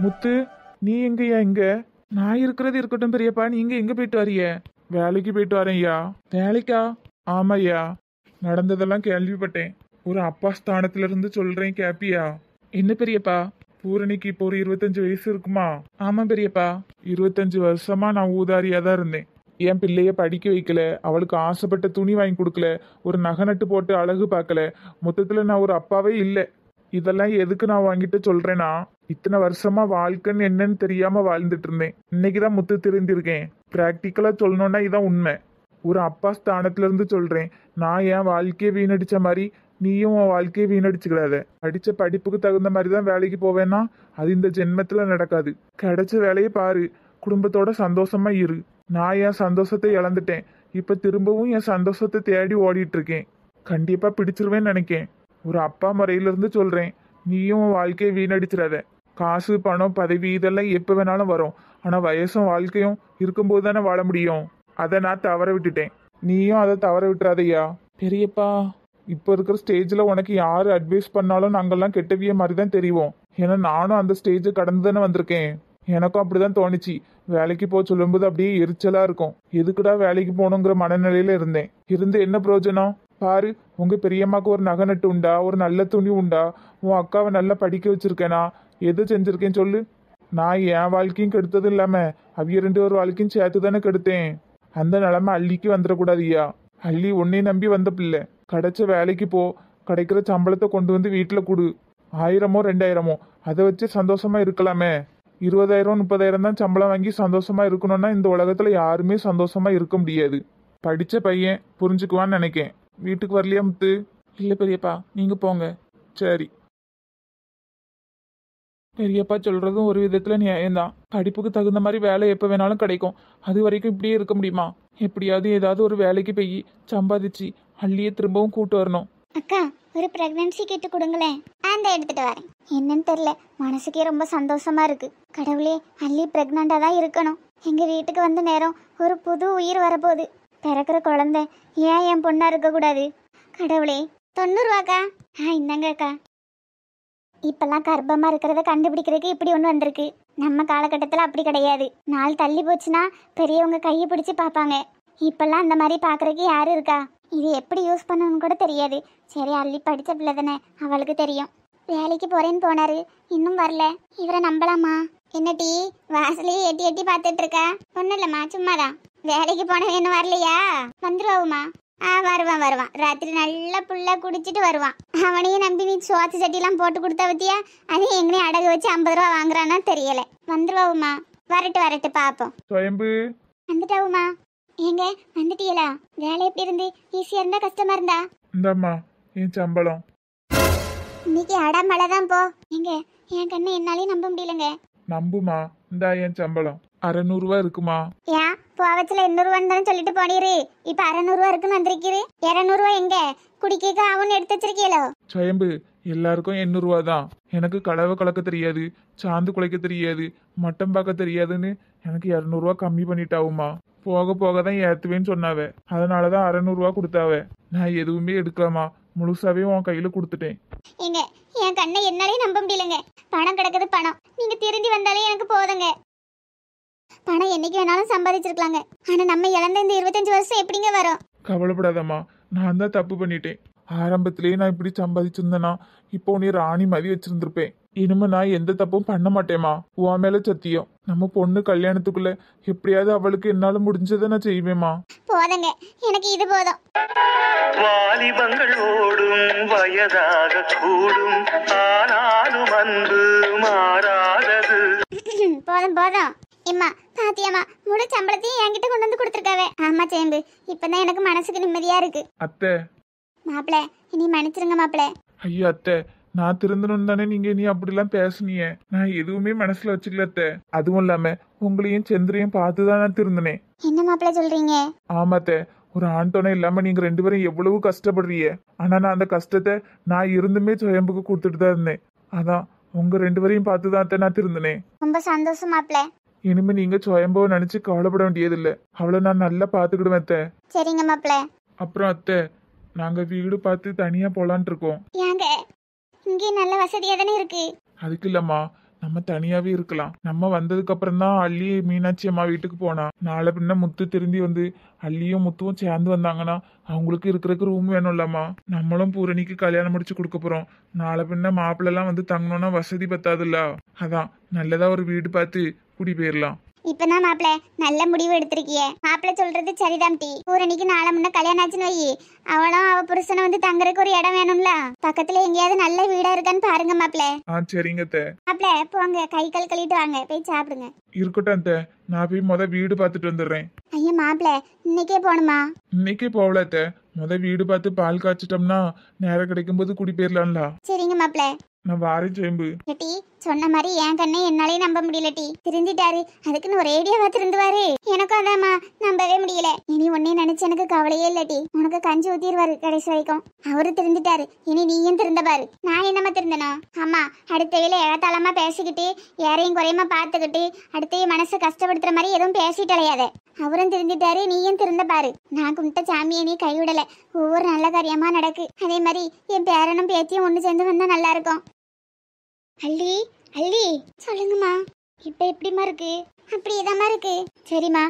முத்து, நீ எங்கய்யா இங்க? நான் இருக்கிறது இருக்கட்டும் பெரியப்பா, நீங்க எங்க போயிட்டு வரிய? வேலைக்கு போயிட்டு வரேன் ஐயா. வேலைக்கா? ஆமாய்யா, நடந்ததெல்லாம் கேள்விப்பட்டேன். ஒரு அப்பா ஸ்தானத்துல இருந்து சொல்றேன், கேப்பியா? என்ன பெரியப்பா? பூரணிக்கு இப்போ ஒரு 25 வயசு இருக்குமா? ஆமா பெரியப்பா. 25 வருஷமா நான் ஊதாரியா தான் இருந்தேன். என் பிள்ளைய படிக்க வைக்கல, அவளுக்கு ஆசைப்பட்ட துணி வாங்கி கொடுக்கல, ஒரு நகை நட்டு போட்டு அழகு பார்க்கல. மொத்தத்துல நான் ஒரு அப்பாவே இல்லை. இதெல்லாம் எதுக்கு நான் வாங்கிட்டு சொல்றேன்னா, இத்தனை வருஷமா வாழ்க்கைன்னு என்னன்னு தெரியாம வாழ்ந்துட்டு இருந்தேன். இன்னைக்குதான் முத்து தெரிஞ்சிருக்கேன். பிராக்டிக்கலா சொல்லணும்னா இதான் உண்மை. ஒரு அப்பா ஸ்தானத்துல இருந்து சொல்றேன். நான் என் வாழ்க்கையை வீணடிச்ச மாதிரி நீயும் உன் வாழ்க்கையை வீணடிச்சுக்கிடாத. படிச்ச படிப்புக்கு தகுந்த மாதிரி தான் வேலைக்கு போவேன்னா அது இந்த ஜென்மத்துல நடக்காது. கிடைச்ச வேலையை பாரு, குடும்பத்தோட சந்தோஷமா இரு. நான் என் சந்தோஷத்தை இழந்துட்டேன். இப்ப திரும்பவும் என் சந்தோஷத்தை தேடி ஓடிட்டு இருக்கேன். கண்டிப்பா பிடிச்சிருவேன்னு நினைக்கேன். ஒரு அப்பா முறையிலிருந்து சொல்றேன், நீயும் உன் வாழ்க்கையை வீணடிச்சிடாத. காசு பணம் பதவி இதெல்லாம் எப்ப வேணாலும் வரும். ஆனா வயசும் வாழ்க்கையும் இருக்கும்போது தானே வாழ முடியும். அதை நான் தவற விட்டுட்டேன். நீயும் அதை தவற விட்டுறாதையா. பெரியப்பா, இப்போ இருக்கிற ஸ்டேஜில் உனக்கு யார் அட்வைஸ் பண்ணாலும் நாங்கள்லாம் கெட்டவிய மாதிரி தான் தெரியும். ஏன்னா நானும் அந்த ஸ்டேஜை கடந்து தானே வந்திருக்கேன். எனக்கும் அப்படிதான் தோணுச்சு. வேலைக்கு போக சொல்லும்போது அப்படியே எரிச்சலாக இருக்கும். எதுக்குடா வேலைக்கு போகணுங்கிற மனநிலையில இருந்தேன். இருந்து என்ன பிரயோஜனம்? பாரு, உங்க பெரியம்மாக்கு ஒரு நகை நட்டு உண்டா, ஒரு நல்ல துணி உண்டா, உன் அக்காவை நல்லா படிக்க வச்சிருக்கேனா? எது செஞ்சிருக்கேன்னு சொல்லு. நான் என் வாழ்க்கையும் கெடுத்தது இல்லாம அவிய 2 பேர் வாழ்க்கையும் சேர்த்து தானே கெடுத்தேன். அந்த நிலைமை அள்ளிக்கு வந்துடக்கூடாதுயா. அள்ளி உன்னையும் நம்பி வந்த பிள்ளை. கிடைச்ச வேலைக்கு போ, கிடைக்கிற சம்பளத்தை கொண்டு வந்து வீட்டில் கொடு. 1000மோ 2000மோ அதை வச்சு சந்தோஷமா இருக்கலாமே. 20,000 30,000 தான் சம்பளம் வாங்கி சந்தோஷமா இருக்கணும்னா இந்த உலகத்துல யாருமே சந்தோஷமா இருக்க முடியாது. படிச்ச பையன் புரிஞ்சுக்குவான்னு நினைக்கேன். வீட்டுக்கு வரலையா முத்து? இல்லை பெரியப்பா, நீங்க போங்க. சரி. பெரியப்பா சொல்றதும் ஒரு விதத்துல நியாயம்தான். படிப்புக்கு தகுந்த மாதிரி வேலை எப்ப வேணாலும் கிடைக்கும். அது வரைக்கும் இப்படியே இருக்க முடியுமா? எப்படியாவது ஏதாவது ஒரு வேலைக்கு போய் சம்பாதிச்சு அள்ளியே திரும்பவும் கூட்டு வரணும். அக்கா, ஒரு பிரெக்னன்சி கிட்டு கொடுங்களேன். அந்த எடுத்துட்டு வரேன். என்னன்னு தெரியல, மனசுக்கே ரொம்ப சந்தோஷமா இருக்கு. கடவுளே, அள்ளி பிரெக்னண்டா தான் இருக்கணும். எங்க வீட்டுக்கு வந்த நேரம் ஒரு புது உயிர் வரப்போகுது. பிறக்கிற குழந்தை ஏன் என் பொண்ணா இருக்க கூடாது? கடவுளே. 90 ரூபாக்கா. இந்தாங்க அக்கா. இப்பெல்லாம் கர்ப்பமா இருக்கிறத கண்டுபிடிக்கிறதுக்கு இப்படி ஒன்று வந்திருக்கு. நம்ம காலகட்டத்தில் அப்படி கிடையாது. நாள் தள்ளி போச்சுன்னா பெரியவங்க கையை பிடிச்சி பார்ப்பாங்க. இப்பெல்லாம் அந்த மாதிரி பார்க்கறதுக்கு யாரு இருக்கா? இது எப்படி யூஸ் பண்ணணும்னு கூட தெரியாது. சரி, அள்ளி படித்த பிள்ளை தானே, அவளுக்கு தெரியும். வேலைக்கு போறேன்னு போனாரு, இன்னும் வரல. இவரை நம்பலாமா? என்ன டீ வாசலையே எட்டி எட்டி பார்த்துட்டு இருக்கா? ஒன்றும் இல்லைம்மா, சும்மாதான். வேலைக்கு போனவன் இன்னும் வரலையா? வந்துருவாவுமா? வருவான். ராத்திரி நல்லா புல்லா குடிச்சிட்டு வருவான். அவனையும் நம்பி நீ சோத்து சட்டிலாம் போட்டு கொடுத்தா பத்தியா? அதையும் எங்கனையும் அடகு வச்சு 50 ரூபா வாங்குறானா தெரியல. வந்துருவாவுமா? வரட்டு பாப்போம். வந்துட்டாவுமா? ஏங்க, வந்துட்டீங்களா? வேலை எப்படி இருந்து? ஈஸியா இருந்தா கஷ்டமா இருந்தா? இந்தாம்மா என் சம்பளம். இன்னைக்கு அடமழை தான் போ. எங்க என் கண்ணு என்னாலையும் நம்ப முடியலங்க. நம்புமா, இந்தா என் சம்பளம். 600 ரூபா இருக்குமா? ஏன் போவச்சில 200 ரூபான்னு தானே சொல்லிட்டு போனீரு. இப்ப 600 ரூபா இருக்குன்னு வந்திருக்கீரு. 200 ரூபா எங்க? குடிக்க அவனு எடுத்து வச்சிருக்கீங்களோ? சுயம்பு, எல்லாருக்கும் 800 ரூபா தான். எனக்கு கலவை கலக்க தெரியாது, சாந்து குலைக்க தெரியாது, மட்டம் பார்க்க தெரியாதுன்னு எனக்கு 200 ரூபா கம்மி பண்ணிட்டாவுமா. போக போக தான் ஏத்துவேன்னு சொன்னாவ. அதனாலதான் 600 ரூபா கொடுத்தாவ. நான் எதுவுமே எடுக்கலாமா, முழுசாவே உன் கையில கொடுத்துட்டேன். எங்க என் கண்ணை என்னாலே நம்ப முடியலங்க. பணம் கிடக்குது பணம். நீங்க திரும்பி வந்தாலே எனக்கு போதுங்க. பணம் என்னைக்கு வேணாலும் சம்பாதிச்சிருக்கலாங்க. ஆனா நம்ம இழந்த இந்த 25 வருஷம் எப்படிங்க வரும்? கவலைப்படாதம்மா, நான் தான் தப்பு பண்ணிட்டேன். ஆரம்பத்திலேயே நான் இப்படி சம்பாதிச்சிருந்தேனா இப்போ நீ ராணி மாதிரி வச்சிருந்திருப்பேன். இனிமே நான் எந்த தப்பும் பண்ண மாட்டேமா. உன் மேல சத்தியம். நம்ம பொண்ணு கல்யாணத்துக்குள்ள எப்படியாவது அவளுக்கு என்னால முடிஞ்சதை நான் செய்வேமா. போதுங்க, எனக்கு இது போதும். வாலிபங்கள் ஓடும் வயதாக கூடும், ஆனாலும் அன்பு மாறாதது. போதும். இம்மா பாத்தியம்மா, முழு சம்பளத்தையும் என்கிட்ட கொண்டு வந்து கொடுத்துருக்காவே. ஆமா சேம்பு, இப்பதான் எனக்கு மனசுக்கு நிம்மதியா இருக்கு. அத்தை. மாப்பிள, இனி மன்னிச்சிருங்க மாப்பிள. ஐயோ அத்தை, நான் திருந்தணும் தானே நீங்க நீ அப்படிலாம் பேசுனீங்க. நான் எதுவுமே மனசுல வச்சுக்கல அத்தை. அதுவும் இல்லாம உங்களையும் சந்திரையும் பார்த்துதான் நான் திருந்தினேன். என்ன மாப்பிள சொல்றீங்க? ஆமாத்த, ஒரு ஆண் துணை இல்லாம நீங்க 2 பேரும் எவ்வளவு கஷ்டப்படுறீங்க. ஆனா நான் அந்த கஷ்டத்தை நான் இருந்துமே சுயம்புக்கு கொடுத்துட்டு தான் இருந்தேன். அதான் உங்க 2 பேரையும் பார்த்துதான் அத்தை நான் திருந்தினேன். ரொம்ப சந்தோஷம் மாப்பிள. இனிமே நீங்க சுயம்புவை நினைச்சு கவலைப்பட வேண்டியதில்லை. அவளை நான் நல்லா பாத்துக்கிடுவேன் அத்தை. சரிங்க மாப்பிள. அப்புறம் அத்தை, நாங்க வீடு பார்த்து தனியா போலான் இருக்கோம். ஏங்க, இங்கே நல்ல வசதியா தானே இருக்கு. அதுக்கு இல்லம்மா, நம்ம தனியாவே இருக்கலாம். நம்ம வந்ததுக்கு அப்புறம் தான் அள்ளி மீனாட்சி அம்மா வீட்டுக்கு போனா. நாளை பின்ன முத்து திரும்பி வந்து அள்ளியும் முத்துவும் சேர்ந்து வந்தாங்கன்னா அவங்களுக்கு இருக்கிறதுக்கு ரூம் வேணும்லம்மா. நம்மளும் பூரணிக்கு கல்யாணம் முடிச்சு கொடுக்க போறோம். நாளை பின்ன மாப்பிள்ளை எல்லாம் வந்து தங்கணும்னா வசதி பத்தாதுல்ல. அதான் நல்லதா ஒரு வீடு பார்த்து குடி போயிடலாம். இப்பதான் மாப்பிள்ள நல்ல முடிவு எடுத்திருக்கிய. மாப்பிள்ள சொல்றது சரிதான் டி. பூரணிக்கு நாளை முன்ன கல்யாணம் ஆச்சுன்னு வை, அவளும் அவ புருஷனை வந்து தங்குறதுக்கு ஒரு இடம் வேணும்ல. பக்கத்துல எங்கேயாவது நல்ல வீடா இருக்கான்னு பாருங்க மாப்பிள்ள. சரிங்க அத்தை. மாப்பிள்ள போங்க, கை கால் கழுவிட்டு வாங்க, போய் சாப்பிடுங்க. இருக்கட்டும் அத்தை, நான் போய் வீடு பார்த்துட்டு வந்துடுறேன். ஐயா மாப்பிள்ள இன்னைக்கே போகணுமா? இன்னைக்கே போகல அத்தை, வீடு பார்த்து பால் காய்ச்சிட்டோம்னா நேரம் கிடைக்கும் போது குடி போயிடலாம்ல. சரிங்க மாப்பிள்ள. நான் வாரேன் சேம்பு. டி சொன்ன மாதிரி என் கண்ணே என்னாலே நம்ப முடியல டி. திருந்திட்டாரு, அதுக்குன்னு ஒரு ஐடியாவா திருந்துவாரு. எனக்கும் அதாம்மா நம்பவே முடியல. இனி உன்னே நினைச்சு எனக்கு கவலையே இல்ல டி. உனக்கு கஞ்சி ஊத்திடுவாரு கடைசி வரைக்கும். அவரு திருந்திட்டாரு, இனி நீயும் திருந்த பாரு. நான் என்னமா திருந்தணும்? ஆமா, அடுத்த வேலை ஏகத்தாளமா பேசிக்கிட்டு யாரையும் குறையமா பார்த்துக்கிட்டு அடுத்த மனசை கஷ்டப்படுத்துற மாதிரி எதுவும் பேசிட்டு அலையாத. அவரும் திருந்திட்டாரு, நீயும் திருந்த பாரு. நான் கும்பிட்ட சாமியை நீ கைவிடல. ஒவ்வொரு நல்ல காரியமா நடக்கு. அதே மாதிரி என் பேரனும் பேத்தியும் ஒண்ணு சேர்ந்து வந்தா நல்லா இருக்கும். அள்ளி அள்ளி சொல்லுங்கம்மா. இப்ப எப்படிமா இருக்கு? அப்படியேதாம்மா இருக்கு. சரிம்மா,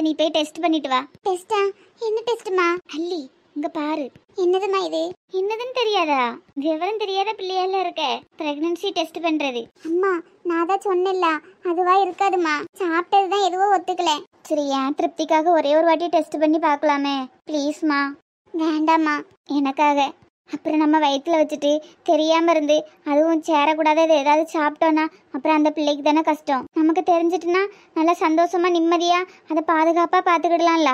நீ போய் டெஸ்ட் பண்ணிட்டு வா. டெஸ்டா? என்ன டெஸ்ட்மா? அள்ளி இங்க பாரு. என்னதுமா இது? என்னதுன்னு தெரியாதா? விவரம் தெரியாத பிள்ளையால இருக்க. பிரெக்னன்சி டெஸ்ட் பண்றது. அம்மா நான் தான் சொன்னேன்ல, அதுவா இருக்காதுமா. சாப்பிட்டதுதான் எதுவோ ஒத்துக்கல. சரி, என் திருப்திக்காக ஒரே ஒரு வாட்டி டெஸ்ட் பண்ணி பார்க்கலாமே ப்ளீஸ்மா. வேண்டாம்மா, எனக்காக. அப்புறம் நம்ம வயிற்றுல வச்சுட்டு தெரியாம இருந்து அதுவும் சேரக்கூடாது, ஏதாவது சாப்பிட்டோன்னா அப்புறம் அந்த பிள்ளைக்கு தானே கஷ்டம். நமக்கு தெரிஞ்சிட்டுனா நல்லா சந்தோஷமா நிம்மதியா அதை பாதுகாப்பா பார்த்துக்கிடலாம்ல.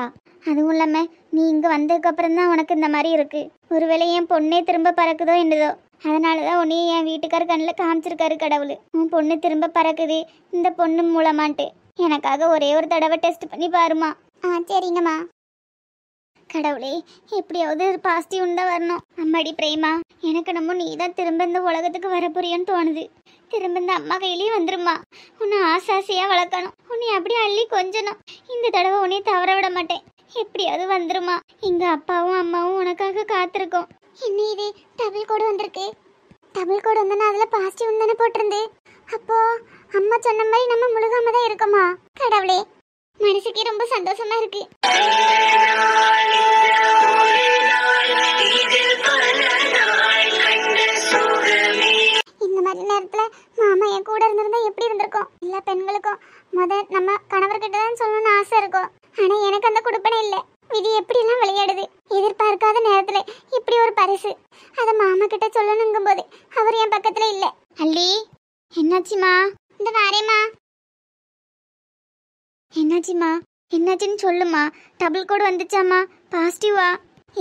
அதுவும் இல்லாம நீ இங்க வந்ததுக்கு அப்புறம் தான் உனக்கு இந்த மாதிரி இருக்கு. ஒருவேளை என் பொண்ணே திரும்ப பறக்குதோ என்னதோ, அதனாலதான் உன்னையும் என் வீட்டுக்கார கண்ணில் காமிச்சிருக்காரு கடவுள். உன் பொண்ணு திரும்ப பறக்குது இந்த பொண்ணு மூலமான்ட்டு. எனக்காக ஒரே ஒரு தடவை டெஸ்ட் பண்ணி பாருமா. சரிங்கம்மா. கடவுளே, எப்படியாவது பாசிட்டிவ் தான் வரணும். அம்மாடி பிரேமா, எனக்கு நம்ம நீ தான் திரும்ப இந்த உலகத்துக்கு வரப்போறியோன்னு தோணுது. திரும்ப இந்த அம்மா கையிலேயே வந்துருமா. உன்னை ஆசாசியா வளர்க்கணும், உன்னை அப்படியே அள்ளி கொஞ்சணும். இந்த தடவை உன்னை தவற விட மாட்டேன். எப்படியாவது வந்துருமா. எங்க அப்பாவும் அம்மாவும் உனக்காக காத்திருக்கோம். என்ன இது டபுள் கோடு வந்திருக்கு? டபுள் கோடு வந்தனா அதுல பாசிட்டிவ் தானே போட்டிருந்து. அப்போ அம்மா சொன்ன மாதிரி நம்ம முழுகாம தான் இருக்கோமா? கடவுளே, மனசுக்கே ரொம்ப சந்தோஷமா இருக்கு. இந்த மாதிரி நேரத்துல மாமா என் கூட இருந்திருந்தா எப்படி இருந்திருக்கும்? எல்லா பெண்களுக்கும் நம்ம கணவர்கிட்ட தான் சொல்லணும்னு ஆசை இருக்கும். ஆனா எனக்கு அந்த குடுப்பனை இல்லை. விதி எப்படி எல்லாம் விளையாடுது. எதிர்பார்க்காத நேரத்துல இப்படி ஒரு பரிசு. அத மாமா கிட்ட சொல்லணுங்கும் போது அவர் என் பக்கத்துல இல்ல. அள்ளி என்னாச்சுமா? இந்த வாரேம்மா. என்னாச்சுமா? என்னாச்சுன்னு சொல்லுமா. டபுள் கோடு வந்துச்சாமா? பாசிட்டிவா?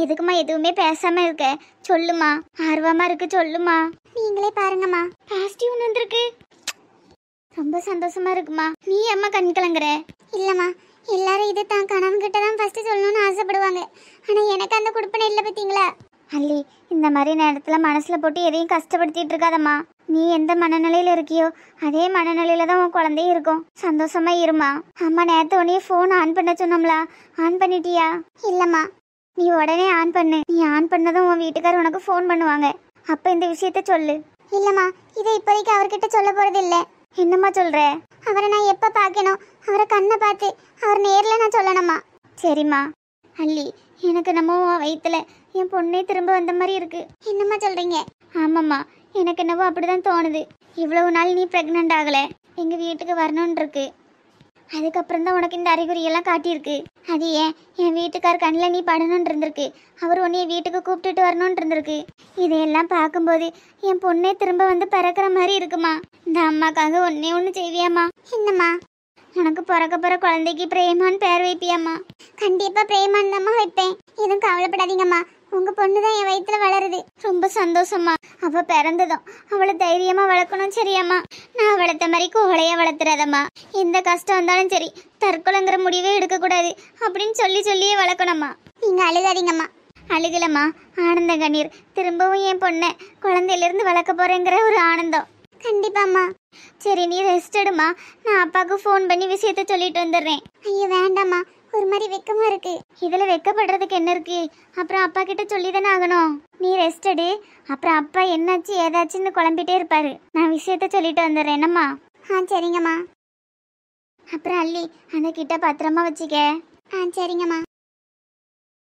எதுக்குமா எதுவுமே பேசாம இருக்க? சொல்லுமா, ஆர்வமா இருக்கு சொல்லுமா. நீங்களே பாருங்கம்மா, பாசிட்டிவ் வந்திருக்கு. ரொம்ப சந்தோஷமா இருக்குமா. நீ அம்மா கண் கலங்குற? இல்லம்மா, எல்லாரும் இது தான் கணவன்கிட்ட தான் ஃபர்ஸ்ட் சொல்லணும்னு ஆசைப்படுவாங்க. ஆனா எனக்கு அந்த குடுப்பனை இல்லை பத்தீங்களா. அள்ளி, இந்த மாதிரி நேரத்துல மனசுல போட்டு எதையும் கஷ்டப்படுத்திட்டு இருக்காதம்மா. நீ எந்த மனநிலையில இருக்கியோ அதே மனநிலையில தான் உன் குழந்தையும் இருக்கும். சந்தோஷமா இருமா. அம்மா நேரத்து உடனே போன் ஆன் பண்ண சொன்னோம்ல, ஆன் பண்ணிட்டியா? இல்லம்மா. நீ உடனே ஆன் பண்ணு. நீ ஆன் பண்ணதும் உன் வீட்டுக்காரர் உனக்கு போன் பண்ணுவாங்க. அப்ப இந்த விஷயத்த சொல்லு. இல்லம்மா, இதை இப்போதைக்கு அவர்கிட்ட சொல்ல போறது இல்ல. என்னம்மா சொல்ற? அவரை நான் எப்ப பாக்கணும், அவரை கண்ணை பார்த்து அவர் நேர்ல நான் சொல்லணுமா? சரிம்மா. அள்ளி, எனக்கு நம்ம வயிற்றுல என் பொண்ணே திரும்ப வந்த மாதிரி இருக்கு. என்னம்மா சொல்றீங்க? ஆமாம்மா, எனக்கு என்னவோ அப்படிதான் தோணுது. இவ்வளவு நாள் நீ பிரெக்னென்ட் ஆகல, எங்க வீட்டுக்கு வரணும்னு இருக்கு. அதுக்கப்புறம் தான் உனக்கு இந்த அறிகுறியெல்லாம் காட்டியிருக்கு. அது ஏன் என் வீட்டுக்கார் கண்ணில் நீ படணும்னு இருந்திருக்கு. அவர் உன்னைய வீட்டுக்கு கூப்பிட்டுட்டு வரணும்னு இருந்திருக்கு. இதையெல்லாம் பார்க்கும்போது என் பொண்ணே திரும்ப வந்து பிறக்கிற மாதிரி இருக்குமா. இந்த அம்மாக்காக ஒன்னே ஒன்று செய்வியாம்மா? என்னம்மா? உனக்கு பிறக்க போற குழந்தைக்கு பிரேமான்னு பேர் வைப்பியாம்மா? கண்டிப்பா பிரேமான் தாம்மா வைப்பேன். எதுவும் கவலைப்படாதீங்கம்மா. உங்க பொண்ணுதான் என் வயிற்றுல வளருது. ரொம்ப சந்தோஷமா. அவ பிறந்ததும் அவளை தைரியமா வளர்க்கணும். சரியாம்மா? நான் வளர்த்த மாதிரி கோழையா வளர்த்துறாதம்மா. எந்த கஷ்டம் வந்தாலும் சரி, தற்கொலைங்கிற முடிவே எடுக்க கூடாது அப்படின்னு சொல்லியே வளர்க்கணும்மா. நீங்க அழுகாதீங்கம்மா. அழுகலம்மா, ஆனந்த கண்ணீர். திரும்பவும் என் பொண்ணை குழந்தையில இருந்து வளர்க்க போறேங்கிற ஒரு ஆனந்தம். கண்டிப்பாம்மா. சரி, நீ ரெஸ்ட் எடுமா. நான் அப்பாவுக்கு ஃபோன் பண்ணி விஷயத்த சொல்லிட்டு வந்துடுறேன். ஐயோ வேண்டாம்மா, ஒரு மாதிரி வெக்கமா இருக்கு. இதுல வெக்கப்படுறதுக்கு என்ன இருக்கு? அப்புறம் அப்பா கிட்ட சொல்லி தானே ஆகணும். நீ ரெஸ்ட் எடு. அப்புறம் அப்பா என்னாச்சு ஏதாச்சுன்னு குழம்பிட்டே இருப்பாரு. நான் விஷயத்த சொல்லிட்டு வந்துடுறேன். என்னம்மா? சரிங்கம்மா. அப்புறம் அள்ளி அந்த கிட்ட பத்திரமா வச்சுக்க. சரிங்கம்மா.